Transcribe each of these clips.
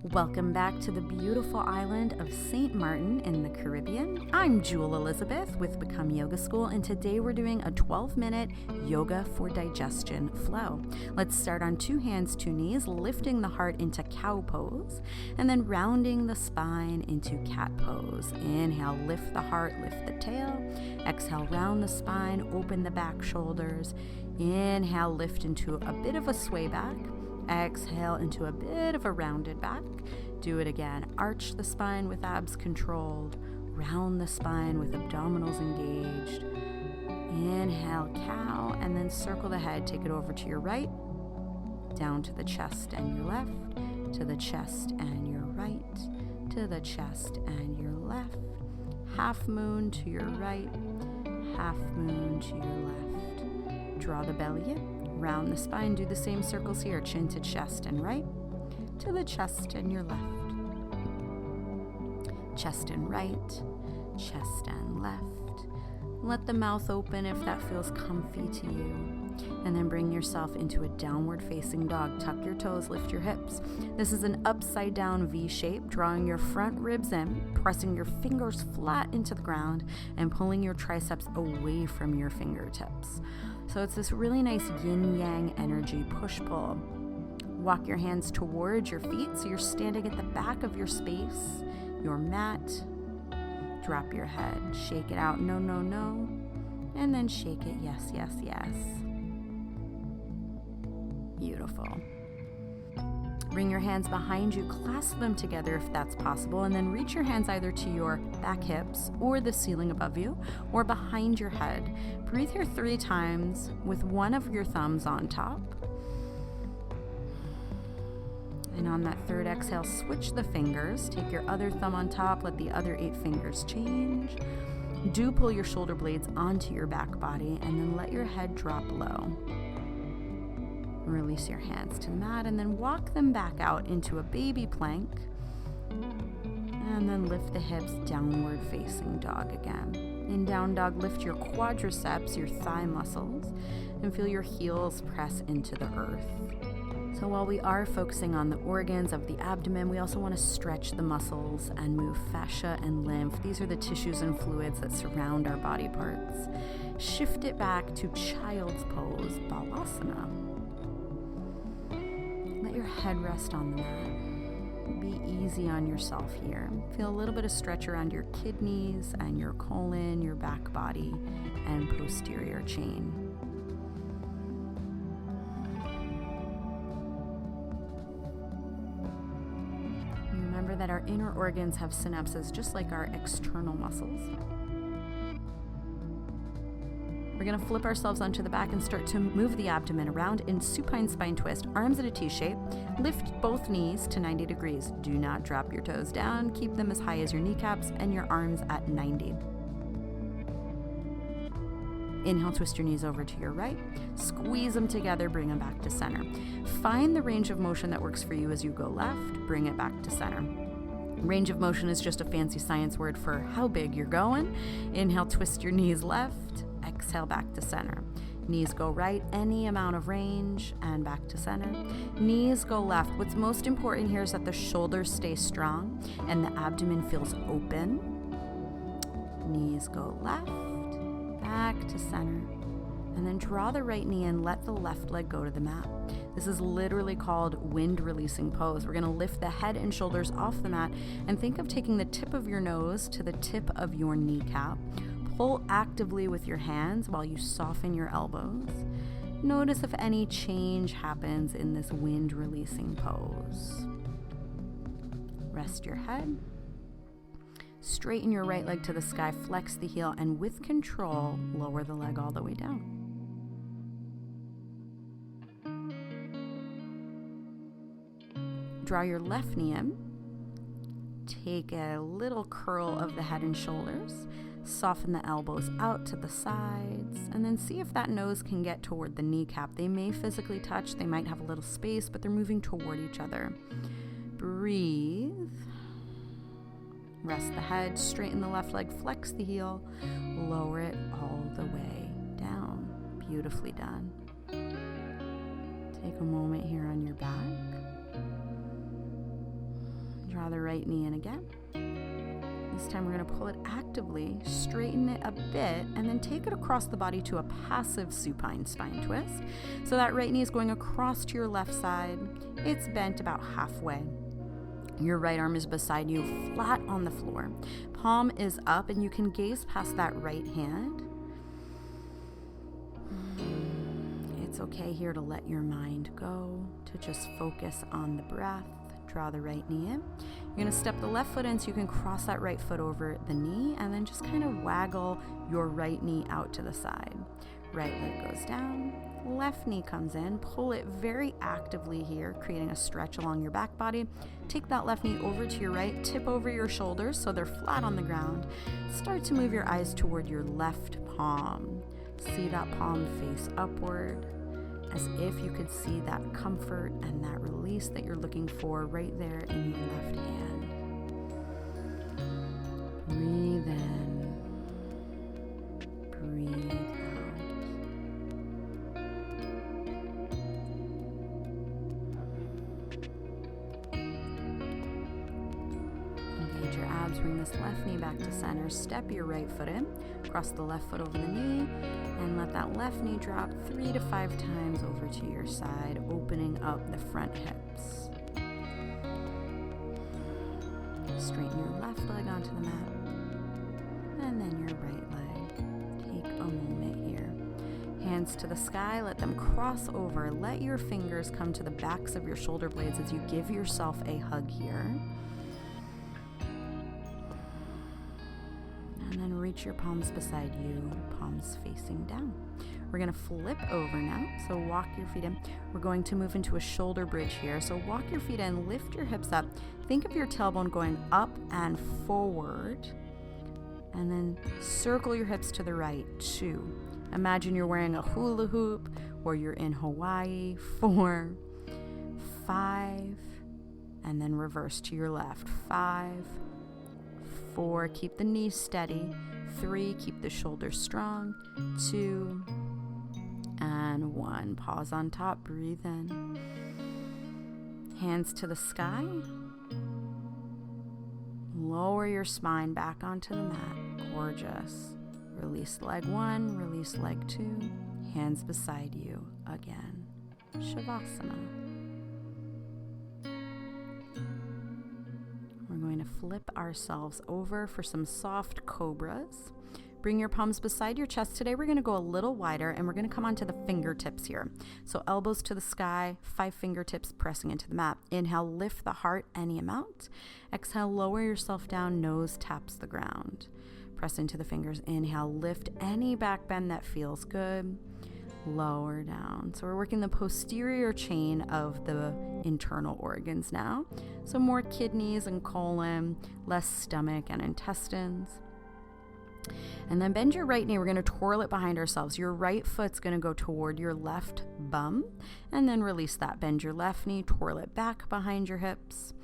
Welcome back to the beautiful island of St. Martin in the Caribbean. I'm Jewel Elizabeth with Become Yoga School, and today we're doing a 12-minute yoga for digestion flow. Let's start on 2 hands, 2 knees, lifting the heart into cow pose, and then rounding the spine into cat pose. Inhale, lift the heart, lift the tail. Exhale, round the spine, open the back shoulders. Inhale, lift into a bit of a sway back. Exhale into a bit of a rounded back. Do it again. Arch the spine with abs controlled. Round the spine with abdominals engaged. Inhale, cow, and then circle the head. Take it over to your right, down to the chest and your left, to the chest and your right, to the chest and your left. Half moon to your right, half moon to your left. Draw the belly in. Round the spine, do the same circles here, chin to chest and right, to the chest and your left. Chest and right, chest and left. Let the mouth open if that feels comfy to you. And then bring yourself into a downward facing dog. Tuck your toes, lift your hips. This is an upside down V shape, drawing your front ribs in, pressing your fingers flat into the ground, and pulling your triceps away from your fingertips. So it's this really nice yin-yang energy, push-pull. Walk your hands towards your feet so you're standing at the back of your space, your mat. Drop your head, shake it out, no, no, no, and then shake it, yes, yes, yes. Beautiful. Bring your hands behind you, clasp them together if that's possible, and then reach your hands either to your back hips or the ceiling above you or behind your head. Breathe here 3 times with one of your thumbs on top. And on that 3rd exhale, switch the fingers. Take your other thumb on top, let the other 8 fingers change. Do pull your shoulder blades onto your back body and then let your head drop low. Release your hands to the mat and then walk them back out into a baby plank. And then lift the hips, downward facing dog again. In down dog, lift your quadriceps, your thigh muscles, and feel your heels press into the earth. So while we are focusing on the organs of the abdomen, we also want to stretch the muscles and move fascia and lymph. These are the tissues and fluids that surround our body parts. Shift it back to child's pose, balasana. Let your head rest on the mat. Be easy on yourself here. Feel a little bit of stretch around your kidneys and your colon, your back body, and posterior chain. Remember that our inner organs have synapses just like our external muscles. We're going to flip ourselves onto the back and start to move the abdomen around in supine spine twist, arms at a T shape. Lift both knees to 90 degrees. Do not drop your toes down. Keep them as high as your kneecaps and your arms at 90. Inhale, twist your knees over to your right. Squeeze them together, bring them back to center. Find the range of motion that works for you as you go left. Bring it back to center. Range of motion is just a fancy science word for how big you're going. Inhale, twist your knees left. Exhale, back to center. Knees go right, any amount of range, and back to center. Knees go left. What's most important here is that the shoulders stay strong and the abdomen feels open. Knees go left, back to center. And then draw the right knee and let the left leg go to the mat. This is literally called wind releasing pose. We're going to lift the head and shoulders off the mat and think of taking the tip of your nose to the tip of your kneecap. Pull actively with your hands while you soften your elbows. Notice if any change happens in this wind releasing pose. Rest your head. Straighten your right leg to the sky, flex the heel, and with control, lower the leg all the way down. Draw your left knee in. Take a little curl of the head and shoulders. Soften the elbows out to the sides, and then see if that nose can get toward the kneecap. They may physically touch, they might have a little space, but they're moving toward each other. Breathe. Rest the head, straighten the left leg, flex the heel, lower it all the way down. Beautifully done. Take a moment here on your back. Draw the right knee in again. This time we're going to pull it actively, straighten it a bit, and then take it across the body to a passive supine spine twist. So that right knee is going across to your left side. It's bent about halfway. Your right arm is beside you, flat on the floor. Palm is up, and you can gaze past that right hand. It's okay here to let your mind go, to just focus on the breath. Draw the right knee in. You're going to step the left foot in so you can cross that right foot over the knee, and then just kind of waggle your right knee out to the side. Right leg goes down, left knee comes in. Pull it very actively here, creating a stretch along your back body. Take that left knee over to your right, tip over your shoulders so they're flat on the ground. Start to move your eyes toward your left palm. See that palm face upward, as if you could see that comfort and that release that you're looking for right there in your left hand. Breathe in. Breathe out. Engage your abs. Bring this left knee back to center. Step your right foot in. Cross the left foot over the knee. And let that left knee drop 3 to 5 times over to your side, opening up the front hips. Straighten your left leg onto the mat, and then your right leg. Take a moment here. Hands to the sky, let them cross over. Let your fingers come to the backs of your shoulder blades as you give yourself a hug here. And then reach your palms beside you, palms facing down. We're going to flip over now, so walk your feet in. We're going to move into a shoulder bridge here. So walk your feet in, lift your hips up. Think of your tailbone going up and forward. And then circle your hips to the right, 2. Imagine you're wearing a hula hoop or you're in Hawaii, 4, 5, and then reverse to your left, 5, 4, keep the knees steady. 3, keep the shoulders strong. 2, and 1. Pause on top, breathe in. Hands to the sky. Lower your spine back onto the mat. Gorgeous. Release leg 1, release leg 2. Hands beside you again. Shavasana. We're going to flip ourselves over for some soft cobras. Bring your palms beside your chest. Today we're going to go a little wider and we're going to come onto the fingertips here. So elbows to the sky, 5 fingertips pressing into the mat. Inhale, lift the heart any amount. Exhale, lower yourself down, nose taps the ground. Press into the fingers. Inhale, lift any back bend that feels good. Lower down. So we're working the posterior chain of the internal organs now. So more kidneys and colon, less stomach and intestines. And then bend your right knee. We're going to twirl it behind ourselves. Your right foot's going to go toward your left bum, and then release that. Bend your left knee, twirl it back behind your hips.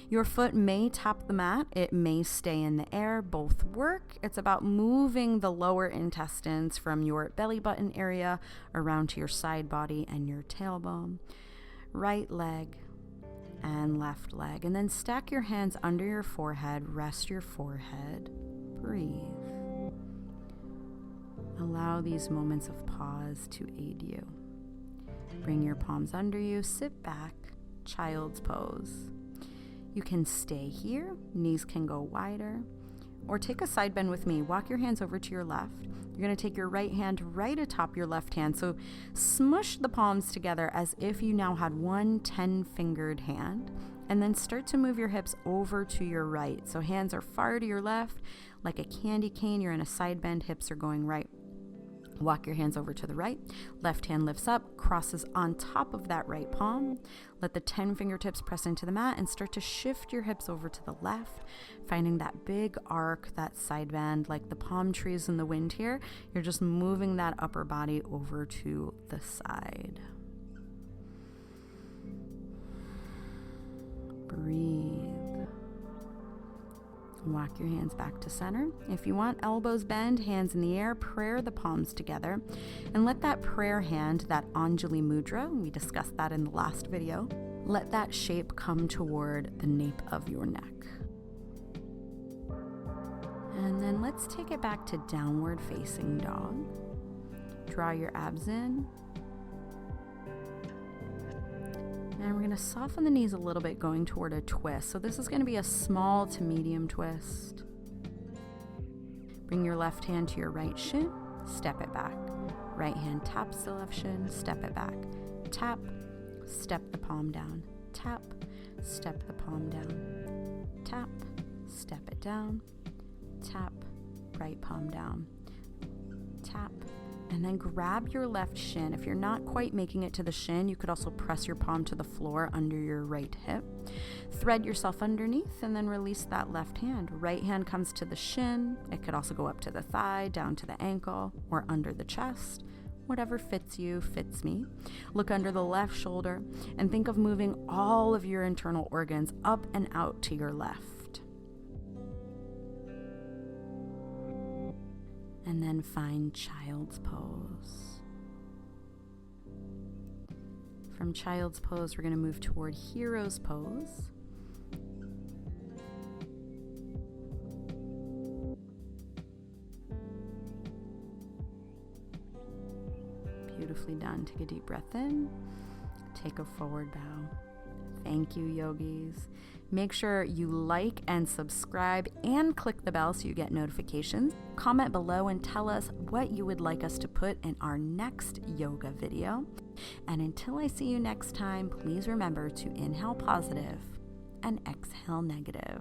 Your foot may tap the mat. It may stay in the air. Both work. It's about moving the lower intestines from your belly button area around to your side body and your tailbone. Right leg and left leg. And then stack your hands under your forehead. Rest your forehead. Breathe. Allow these moments of pause to aid you. Bring your palms under you, sit back, child's pose. You can stay here, knees can go wider, or take a side bend with me. Walk your hands over to your left. You're going to take your right hand right atop your left hand. So smush the palms together as if you now had one 10-fingered hand. And then start to move your hips over to your right. So hands are far to your left, like a candy cane. You're in a side bend, hips are going right. Walk your hands over to the right. Left hand lifts up, crosses on top of that right palm. Let the 10 fingertips press into the mat and start to shift your hips over to the left, finding that big arc, that side bend, like the palm trees in the wind here. You're just moving that upper body over to the side. Breathe. Walk your hands back to center. If you want, elbows bend, hands in the air, prayer the palms together, and let that prayer hand, that Anjali Mudra, we discussed that in the last video, Let that shape come toward the nape of your neck. And then let's take it back to downward facing dog. Draw your abs in. And we're going to soften the knees a little bit, going toward a twist. So this is going to be a small to medium twist. Bring your left hand to your right shin, step it back. Right hand taps the left shin, step it back. Tap, step the palm down. Tap, step the palm down. Tap, step it down. Tap, right palm down. Tap, and then grab your left shin. If you're not quite making it to the shin, you could also press your palm to the floor under your right hip. Thread yourself underneath and then release that left hand. Right hand comes to the shin. It could also go up to the thigh, down to the ankle, or under the chest. Whatever fits you, fits me. Look under the left shoulder and think of moving all of your internal organs up and out to your left. And then find child's pose. From child's pose, we're going to move toward hero's pose. Beautifully done. Take a deep breath in. Take a forward bow. Thank you, yogis. Make sure you like and subscribe and click the bell so you get notifications. Comment below and tell us what you would like us to put in our next yoga video. And until I see you next time, please remember to inhale positive and exhale negative.